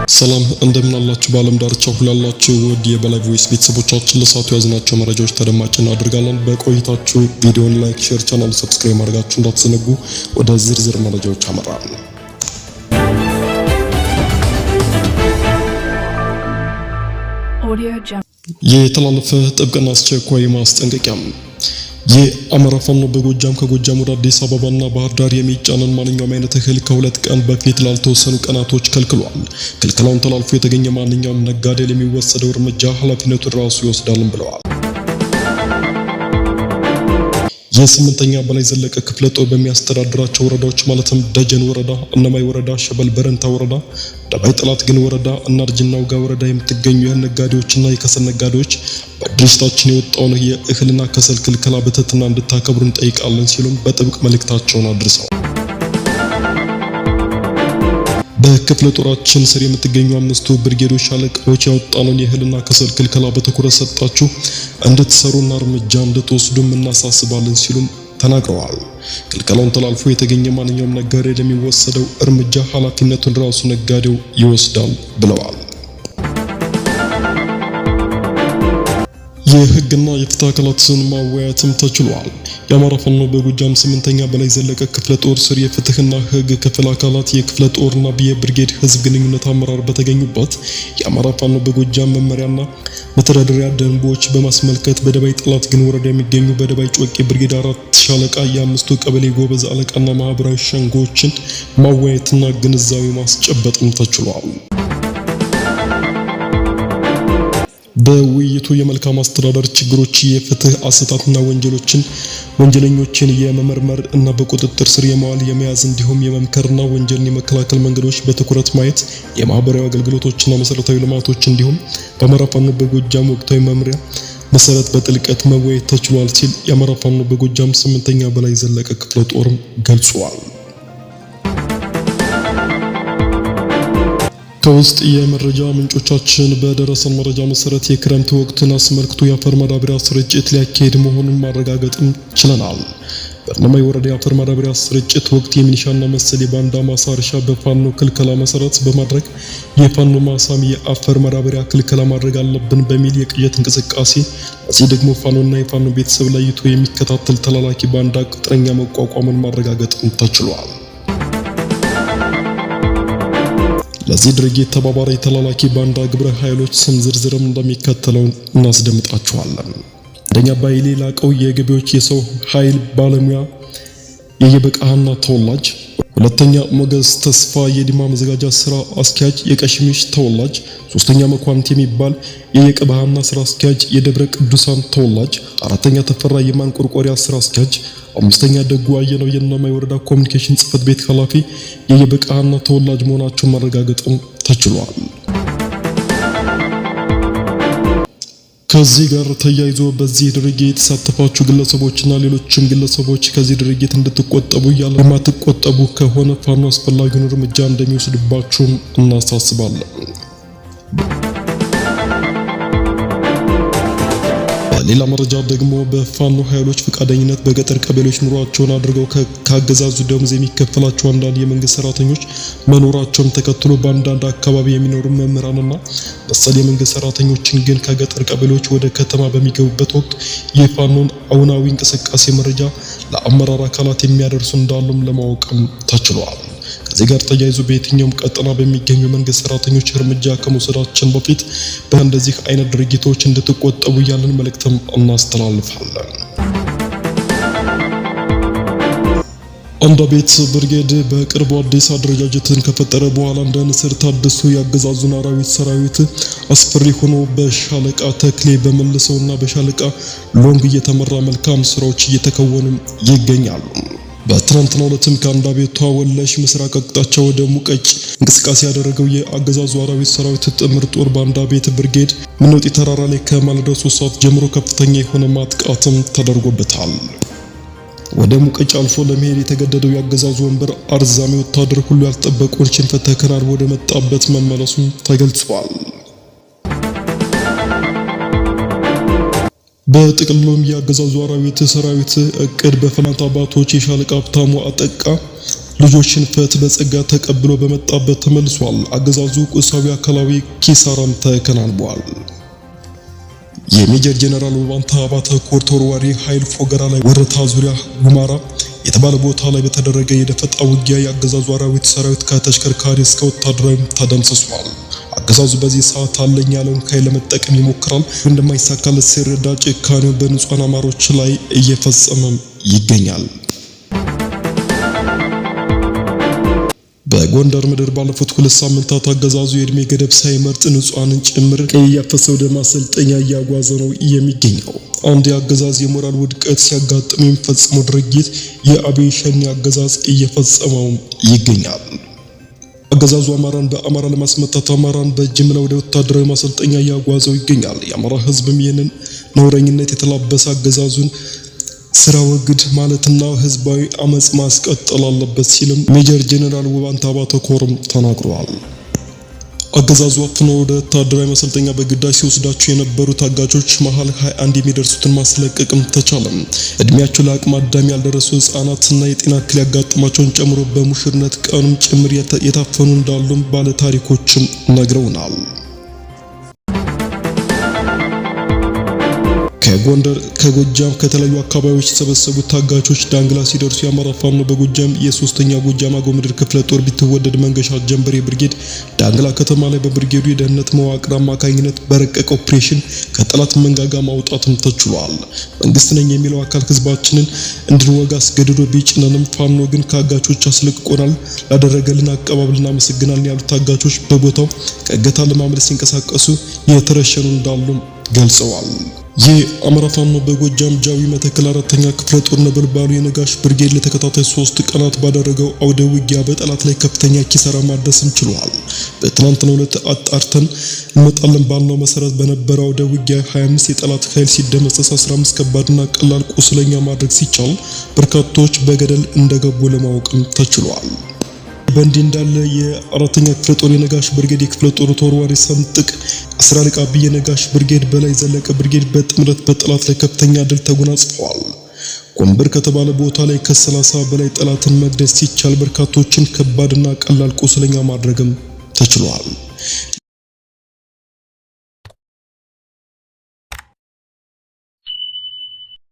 ሰላም እንደምን አላችሁ በአለም ዳርቻ ሁሉ ያላችሁ ውድ የበላይ ቮይስ ቤተሰቦቻችን ለሰዓቱ ያዝናቸው መረጃዎች ተደማጭ እናደርጋለን። በቆይታችሁ ቪዲዮን ላይክ፣ ሼር፣ ቻናል ሰብስክራይብ ማድረጋችሁ እንዳትዘነጉ። ወደ ዝርዝር መረጃዎች አመራን። የተላለፈ ጥብቅና አስቸኳይ ማስጠንቀቂያ የአማራ ፋኖ በጎጃም ከጎጃም ወደ አዲስ አበባና ባህር ዳር የሚጫነን ማንኛውም አይነት እህል ከሁለት ቀን በፊት ላልተወሰኑ ቀናቶች ከልክሏል። ክልከላውን ተላልፎ የተገኘ ማንኛውም ነጋዴ ለሚወሰደው እርምጃ ኃላፊነቱን ራሱ ይወስዳልም ብለዋል። የስምንተኛ በላይ ዘለቀ ክፍለ ጦር በሚያስተዳድራቸው ወረዳዎች ማለትም ደጀን ወረዳ፣ እነማይ ወረዳ፣ ሸበል በረንታ ወረዳ፣ ደባይ ጥላት ግን ወረዳ እና እርጅና ውጋ ወረዳ የምትገኙ የእህል ነጋዴዎችና የከሰል ነጋዴዎች በድርጅታችን የወጣውን የእህልና ከሰል ክልከላ በትህትና እንድታከብሩ እንጠይቃለን ሲሉም በጥብቅ መልእክታቸውን አድርሰዋል። በክፍለ ጦራችን ስር የምትገኙ አምስቱ ብርጌዶች ሻለቃዎች ያወጣነውን የእህልና ከሰል ክልከላ በትኩረት ሰጣችሁ እንድትሰሩና እርምጃ እንድትወስዱም እናሳስባለን ሲሉም ተናግረዋል። ክልከላውን ተላልፎ የተገኘ ማንኛውም ነጋዴ ለሚወሰደው እርምጃ ኃላፊነቱን ራሱ ነጋዴው ይወስዳል ብለዋል። የህግና የፍትህ አካላትን ማወያየትም ተችሏል። የአማራ ፋኖ በጎጃም ስምንተኛ በላይ ዘለቀ ክፍለ ጦር ስር የፍትህና ህግ ክፍል አካላት የክፍለ ጦርና የብርጌድ ህዝብ ግንኙነት አመራር በተገኙበት የአማራ ፋኖ በጎጃም መመሪያና መተዳደሪያ ደንቦች በማስመልከት በደባይ ጥላት ግን ወረዳ የሚገኙ በደባይ ጮቄ ብርጌድ 4 ሻለቃ የአምስቱ ቀበሌ ጎበዝ አለቃና ማህበራዊ ሸንጎችን ማወያየትና ግንዛቤ ማስጨበጥም ተችሏል። በውይይቱ የመልካም አስተዳደር ችግሮች፣ የፍትህ አሰጣጥና ወንጀለኞችን የመመርመር እና በቁጥጥር ስር የማዋል የመያዝ እንዲሁም የመምከርና ወንጀልን የመከላከል መንገዶች በትኩረት ማየት፣ የማህበራዊ አገልግሎቶችና መሰረታዊ ልማቶች እንዲሁም በአማራ ፋኖ በጎጃም ወቅታዊ መምሪያ መሰረት በጥልቀት መወያየት ተችሏል ሲል የአማራ ፋኖ በጎጃም ስምንተኛ በላይ ዘለቀ ክፍለ ጦርም ገልጿል። ከውስጥ የመረጃ ምንጮቻችን በደረሰን መረጃ መሰረት የክረምት ወቅትን አስመልክቶ የአፈር ማዳበሪያ ስርጭት ሊያካሄድ መሆኑን ማረጋገጥም ችለናል። በእነማይ ወረዳ የአፈር ማዳበሪያ ስርጭት ወቅት የሚኒሻና መሰል የባንዳ ማሳ እርሻ በፋኖ ክልከላ መሰረት በማድረግ የፋኖ ማሳም የአፈር ማዳበሪያ ክልከላ ማድረግ አለብን በሚል የቅየት እንቅስቃሴ፣ እዚህ ደግሞ ፋኖና የፋኖ ቤተሰብ ለይቶ የሚከታተል ተላላኪ ባንዳ ቅጥረኛ መቋቋምን ማረጋገጥም ተችሏል። ለዚህ ድርጊት ተባባሪ ተላላኪ ባንዳ ግብረ ኃይሎች ስም ዝርዝርም እንደሚከተለው እናስደምጣችኋለን። አንደኛ ባይሌ ላቀው የገቢዎች የሰው ኃይል ባለሙያ የየበቃህና ተወላጅ። ሁለተኛ ሞገስ ተስፋ የዲማ መዘጋጃ ስራ አስኪያጅ የቀሽሚሽ ተወላጅ። ሶስተኛ መኳንት የሚባል የየቀባህና ስራ አስኪያጅ የደብረ ቅዱሳን ተወላጅ። አራተኛ ተፈራ የማንቆርቆሪያ ስራ አስኪያጅ። አምስተኛ ደጉ አየነው የእነማይ ወረዳ ኮሚኒኬሽን ጽህፈት ቤት ኃላፊ የየበቃህና ተወላጅ መሆናቸውን ማረጋገጥም ተችሏል። ከዚህ ጋር ተያይዞ በዚህ ድርጊት የተሳተፋችሁ ግለሰቦችና ሌሎችም ግለሰቦች ከዚህ ድርጊት እንድትቆጠቡ የማትቆጠቡ ከሆነ ፋኖ አስፈላጊውን እርምጃ እንደሚወስድባችሁም እናሳስባለን። ሌላ መረጃ ደግሞ በፋኖ ኃይሎች ፈቃደኝነት በገጠር ቀበሌዎች ኑሯቸውን አድርገው ካገዛዙ ደሞዝ የሚከፈላቸው አንዳንድ የመንግስት ሰራተኞች መኖራቸውን ተከትሎ በአንዳንድ አካባቢ የሚኖሩ መምህራንና መሰል የመንግስት ሰራተኞችን ግን ከገጠር ቀበሌዎች ወደ ከተማ በሚገቡበት ወቅት የፋኖን አሁናዊ እንቅስቃሴ መረጃ ለአመራር አካላት የሚያደርሱ እንዳሉም ለማወቅም ተችሏል። ከዚህ ጋር ተያይዞ በየትኛውም ቀጠና በሚገኙ መንግስት ሰራተኞች እርምጃ ከመውሰዳችን በፊት በእንደዚህ አይነት ድርጊቶች እንድትቆጠቡ ያለን መልእክትም እናስተላልፋለን። አንድ ቤት ብርጌድ በቅርቡ አዲስ አደረጃጀትን ከፈጠረ በኋላ እንደ ንስር ታድሶ ያገዛዙን አራዊት ሰራዊት አስፈሪ ሆኖ በሻለቃ ተክሌ በመልሰውና በሻለቃ ሎንግ እየተመራ መልካም ስራዎች እየተከወኑ ይገኛሉ። በትናንትናው ዕለትም ከአንዳቤቷ ወለሽ ምስራቅ አቅጣጫ ወደ ሙቀጭ እንቅስቃሴ ያደረገው የአገዛዙ አራዊት ሰራዊት ጥምር ጦር በአንዳቤት ብርጌድ ምንውጢ ተራራ ላይ ከማለዳው 3 ሰዓት ጀምሮ ከፍተኛ የሆነ ማጥቃትም ተደርጎበታል። ወደ ሙቀጭ አልፎ ለመሄድ የተገደደው የአገዛዙ ወንበር አርዛሚ ወታደር ሁሉ ያልጠበቀውን ሽንፈት ተከናንቦ ወደ መጣበት መመለሱም ተገልጿል። በጥቅሉም የአገዛዙ አራዊት ሰራዊት እቅድ በፍናት አባቶች የሻለቃ ሀብታሙ አጠቃ ልጆችን ሽንፈት በጸጋ ተቀብሎ በመጣበት ተመልሷል። አገዛዙ ቁሳዊ አካላዊ ኪሳራም ተከናንቧል። የሜጀር ጀነራል ውባንታ አባተ ኮር ተወርዋሪ ኃይል ፎገራ ላይ ወረታ ዙሪያ ጉማራ የተባለ ቦታ ላይ በተደረገ የደፈጣ ውጊያ የአገዛዙ አራዊት ሰራዊት ከተሽከርካሪ እስከ ወታደራዊ ተደምስሷል። አገዛዙ በዚህ ሰዓት አለኝ ያለውን ኃይል ለመጠቀም ይሞክራል። እንደማይሳካለት ሲረዳ ጭካኔው በንጹሃን አማሮች ላይ እየፈጸመ ይገኛል። በጎንደር ምድር ባለፉት 2 ሳምንታት አገዛዙ የእድሜ ገደብ ሳይመርጥ ንጹሃንን ጭምር ቀይ ያፈሰ ወደ ማሰልጠኛ እያጓዘ ነው የሚገኘው። አንድ የአገዛዝ የሞራል ውድቀት ሲያጋጥም የሚፈጽመው ድርጊት የአብይ ሸኔ አገዛዝ እየፈጸመው ይገኛል። አገዛዙ አማራን በአማራ ለማስመታት አማራን በጅምላ ወደ ወታደራዊ ማሰልጠኛ እያጓዘው ይገኛል። የአማራ ህዝብም ይህንን ነውረኝነት የተላበሰ አገዛዙን ስራ ወግድ ማለትና ህዝባዊ አመጽ ማስቀጠል አለበት ሲልም ሜጀር ጀነራል ውባንታ አባተ ኮርም ተናግረዋል። አገዛዙ አፍኖ ወደ ወታደራዊ ማሰልጠኛ በግዳጅ ሲወስዳቸው የነበሩ ታጋቾች መሃል 21 የሚደርሱትን ማስለቀቅም ተቻለም። እድሜያቸው ለአቅመ አዳም ያልደረሱ ህፃናትና የጤና እክል ያጋጠማቸውን ጨምሮ በሙሽርነት ቀኑም ጭምር የታፈኑ እንዳሉም ባለ ታሪኮችም ነግረውናል። ከጎንደር ከጎጃም ከተለያዩ አካባቢዎች የተሰበሰቡት ታጋቾች ዳንግላ ሲደርሱ የአማራ ፋኖ በጎጃም የ3ኛ ጎጃም አገው ምድር ክፍለ ጦር ቢትወደድ መንገሻ ጀንበሬ ብርጌድ ዳንግላ ከተማ ላይ በብርጌዱ የደህንነት መዋቅር አማካኝነት በረቀቀ ኦፕሬሽን ከጠላት መንጋጋ ማውጣትም ተችሏል። መንግስት ነኝ የሚለው አካል ህዝባችንን እንድንወጋ አስገድዶ ቢጭነንም ፋኖ ግን ከአጋቾች አስለቅቆናል፣ ላደረገልን አቀባበል እናመሰግናለን ያሉት ታጋቾች በቦታው ከእገታ ለማምለጥ ሲንቀሳቀሱ የተረሸኑ እንዳሉ ገልጸዋል። የአማራ ፋኖ በጎጃም ጃዊ መተከል 4ኛ ክፍለ ጦር ነበልባሉ የነጋሽ ብርጌድ ለተከታታይ 3 ቀናት ባደረገው አውደ ውጊያ በጠላት ላይ ከፍተኛ ኪሳራ ማድረስም ችሏል። በትናንትናው ዕለት አጣርተን እንመጣለን ባልነው መሰረት በነበረው አውደ ውጊያ 25 የጠላት ኃይል ሲደመሰስ 15 ከባድና ቀላል ቁስለኛ ማድረግ ሲቻል በርካቶች በገደል እንደገቡ ለማወቅም ተችሏል። በእንዲህ እንዳለ የ4ኛ ክፍለ ጦር የነጋሽ ብርጌድ የክፍለ ጦር ተወርዋሪ ሰንጥቅ 10 አለቃ ብዬ ነጋሽ ብርጌድ በላይ ዘለቀ ብርጌድ በጥምረት በጠላት ላይ ከፍተኛ ድል ተጎናጽፈዋል። ጎንበር ከተባለ ቦታ ላይ ከ30 በላይ ጠላትን መግደል ሲቻል በርካቶችን ከባድና ቀላል ቁስለኛ ማድረግም ተችሏል።